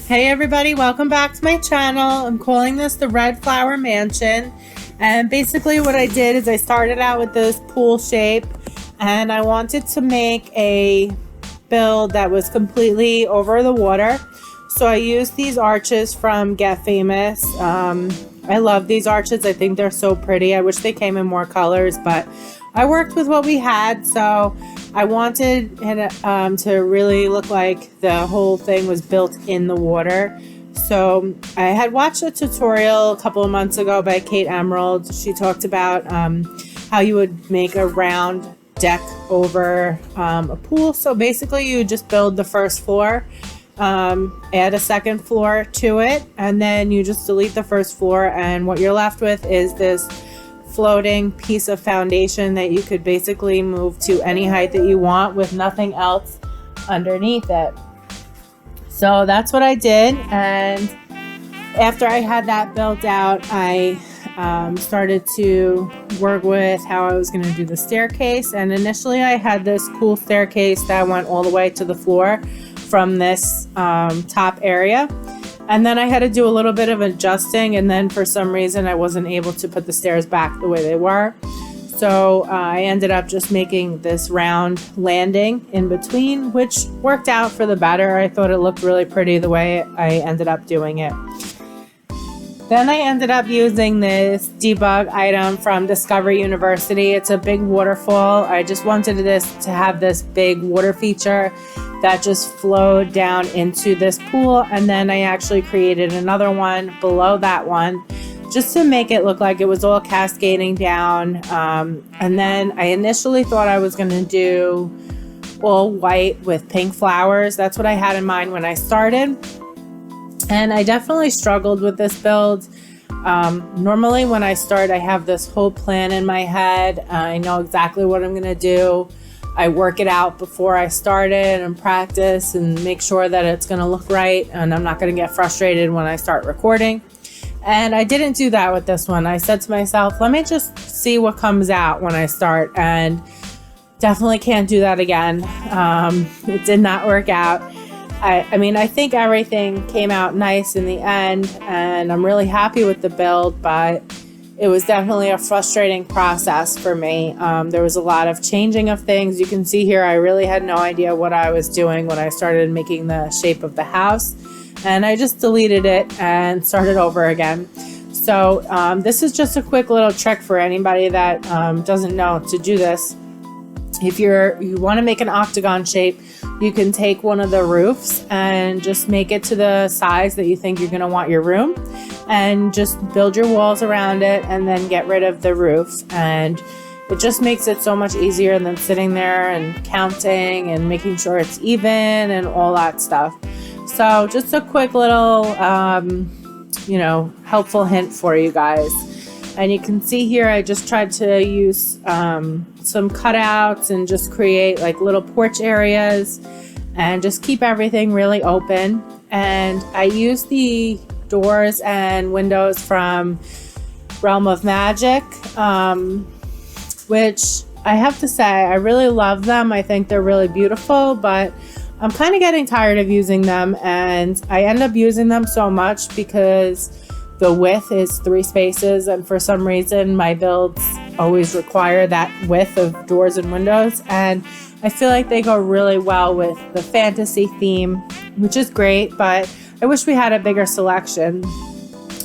Hey everybody, welcome back to my channel. I'm calling this the Red Flower Mansion. And basically what I did is I started out with this pool shape and I wanted to make a build that was completely over the water. So I used these arches from Get Famous. I love these arches. I think they're so pretty. I wish they came in more colors, but I worked with what we had. So I wanted it to really look like the whole thing was built in the water. So I had watched a tutorial a couple of months ago by Kate Emerald. She talked about how you would make a round deck over a pool. So basically you just build the first floor, add a second floor to it, and then you just delete the first floor, and what you're left with is this floating piece of foundation that you could basically move to any height that you want with nothing else underneath it. So that's what I did, and after I had that built out, I started to work with how I was going to do the staircase. And initially I had this cool staircase that went all the way to the floor from this top area. And then I had to do a little bit of adjusting, and then for some reason I wasn't able to put the stairs back the way they were. So I ended up just making this round landing in between, which worked out for the better. I thought it looked really pretty the way I ended up doing it. Then I ended up using this debug item from Discovery University. It's a big waterfall. I just wanted this to have this big water feature that just flowed down into this pool, and then I actually created another one below that one just to make it look like it was all cascading down. And then I initially thought I was going to do all white with pink flowers. That's what I had in mind when I started, and I definitely struggled with this build. Normally when I start, I have this whole plan in my head. I know exactly what I'm going to do. I work it out before I start it and practice and make sure that it's going to look right, and I'm not going to get frustrated when I start recording. And I didn't do that with this one. I said to myself, let me just see what comes out when I start, and definitely can't do that again. It did not work out. I mean, I think everything came out nice in the end, and I'm really happy with the build, but it was definitely a frustrating process for me. There was a lot of changing of things. You can see here I really had no idea what I was doing when I started making the shape of the house, and I just deleted it and started over again. So this is just a quick little trick for anybody that doesn't know to do this. If you want to make an octagon shape, you can take one of the roofs and just make it to the size that you think you're going to want your room, and just build your walls around it and then get rid of the roof. And it just makes it so much easier than sitting there and counting and making sure it's even and all that stuff. So just a quick little helpful hint for you guys. And you can see here I just tried to use some cutouts and just create like little porch areas and just keep everything really open. And I used the doors and windows from Realm of Magic, which I have to say I really love them. I think they're really beautiful, but I'm kind of getting tired of using them, and I end up using them so much because the width is 3 spaces, and for some reason my builds always require that width of doors and windows, and I feel like they go really well with the fantasy theme, which is great, but I wish we had a bigger selection.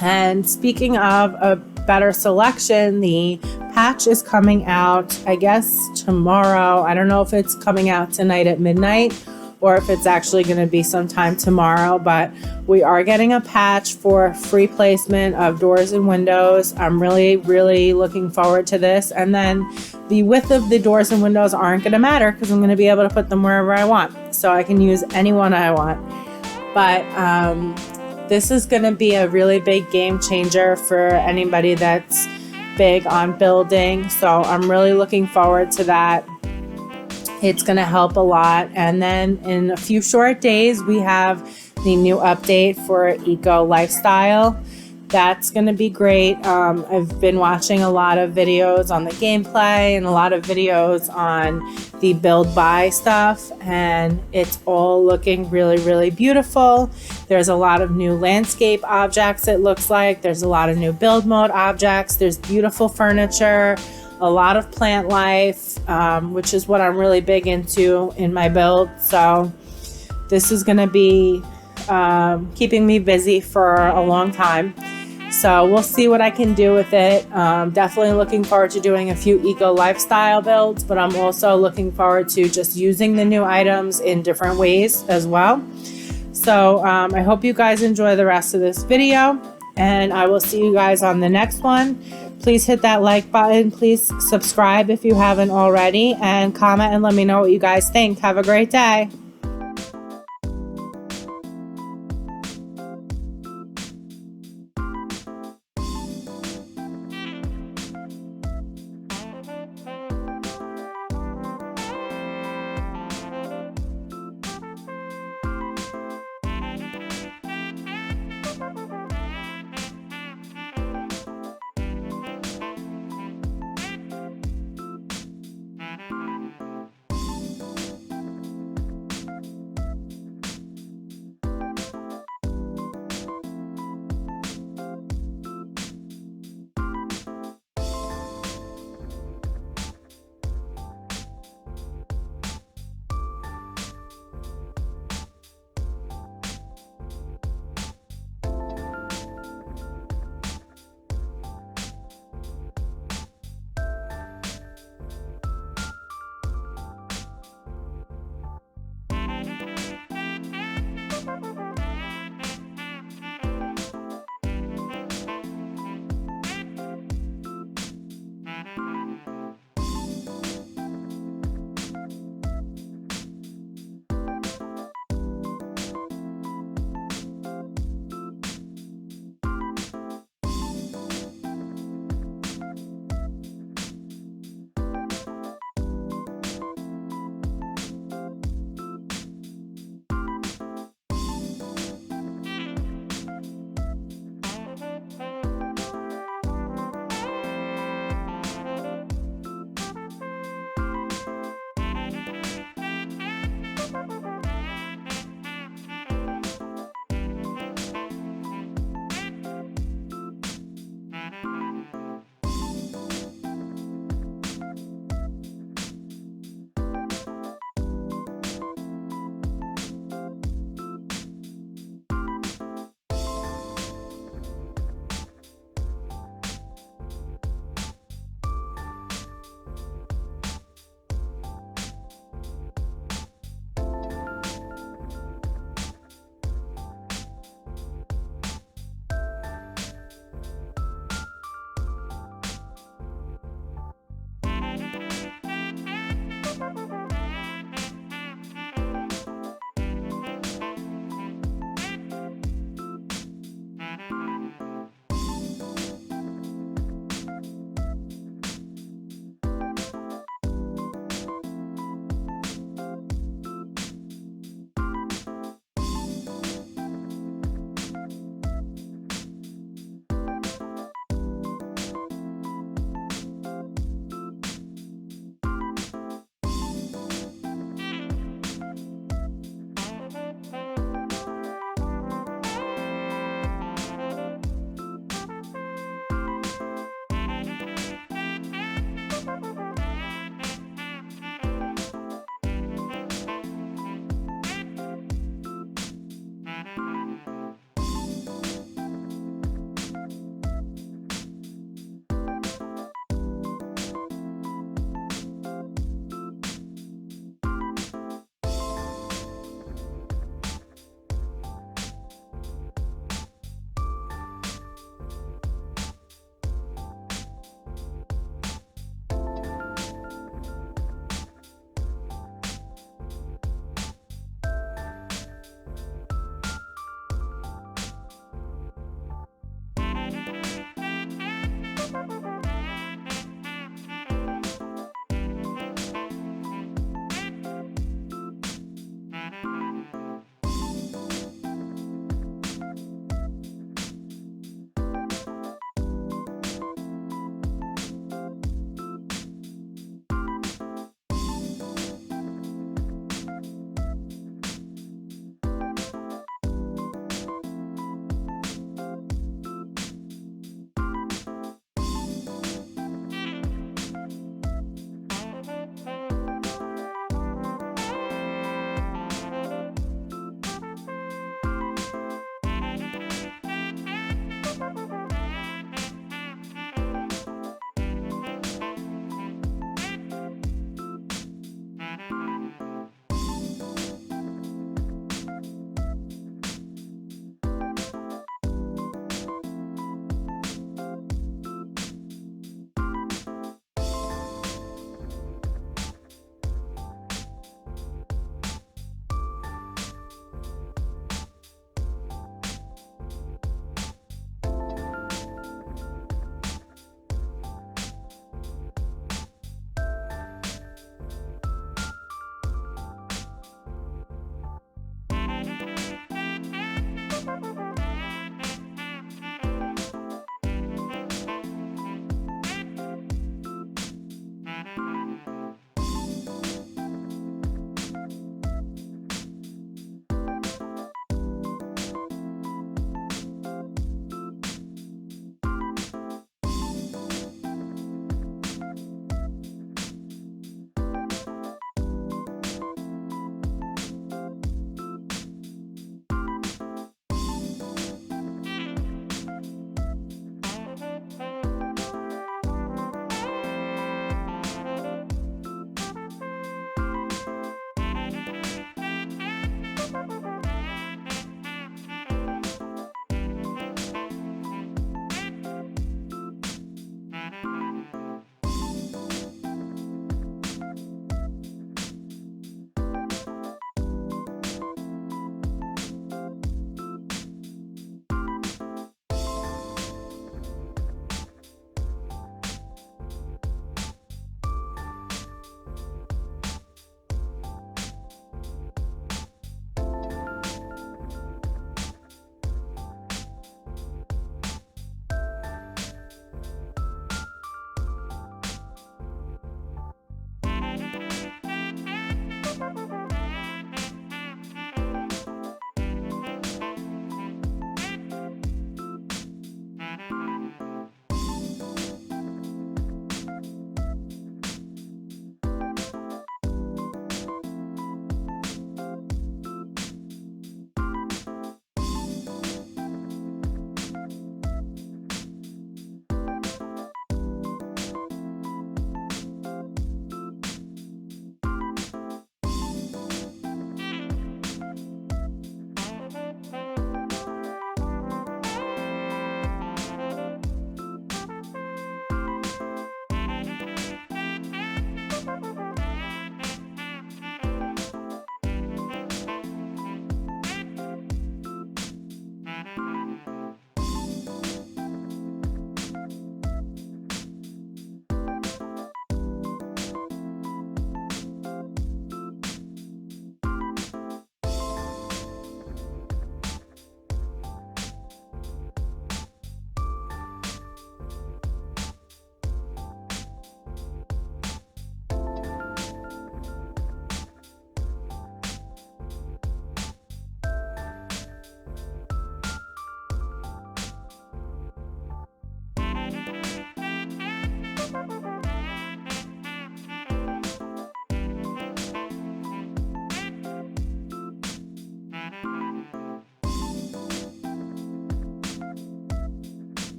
And speaking of a better selection, the patch is coming out, I guess, tomorrow. I don't know if it's coming out tonight at midnight or if it's actually going to be sometime tomorrow, but we are getting a patch for free placement of doors and windows. I'm really, really looking forward to this. And then the width of the doors and windows aren't going to matter because I'm going to be able to put them wherever I want. So I can use any one I want. But this is going to be a really big game changer for anybody that's big on building. So I'm really looking forward to that. It's going to help a lot. And then in a few short days, we have the new update for Eco Lifestyle. that's going to be great. I've been watching a lot of videos on the gameplay and a lot of videos on the build buy stuff, and it's all looking really, really beautiful. There's a lot of new landscape objects, it looks like. There's a lot of new build mode objects. There's beautiful furniture, a lot of plant life, which is what I'm really big into in my build. So this is going to be keeping me busy for a long time. So we'll see what I can do with it. Definitely looking forward to doing a few eco lifestyle builds, but I'm also looking forward to just using the new items in different ways as well. So I hope you guys enjoy the rest of this video, and I will see you guys on the next one. Please hit that like button. Please subscribe if you haven't already, and comment and let me know what you guys think. Have a great day.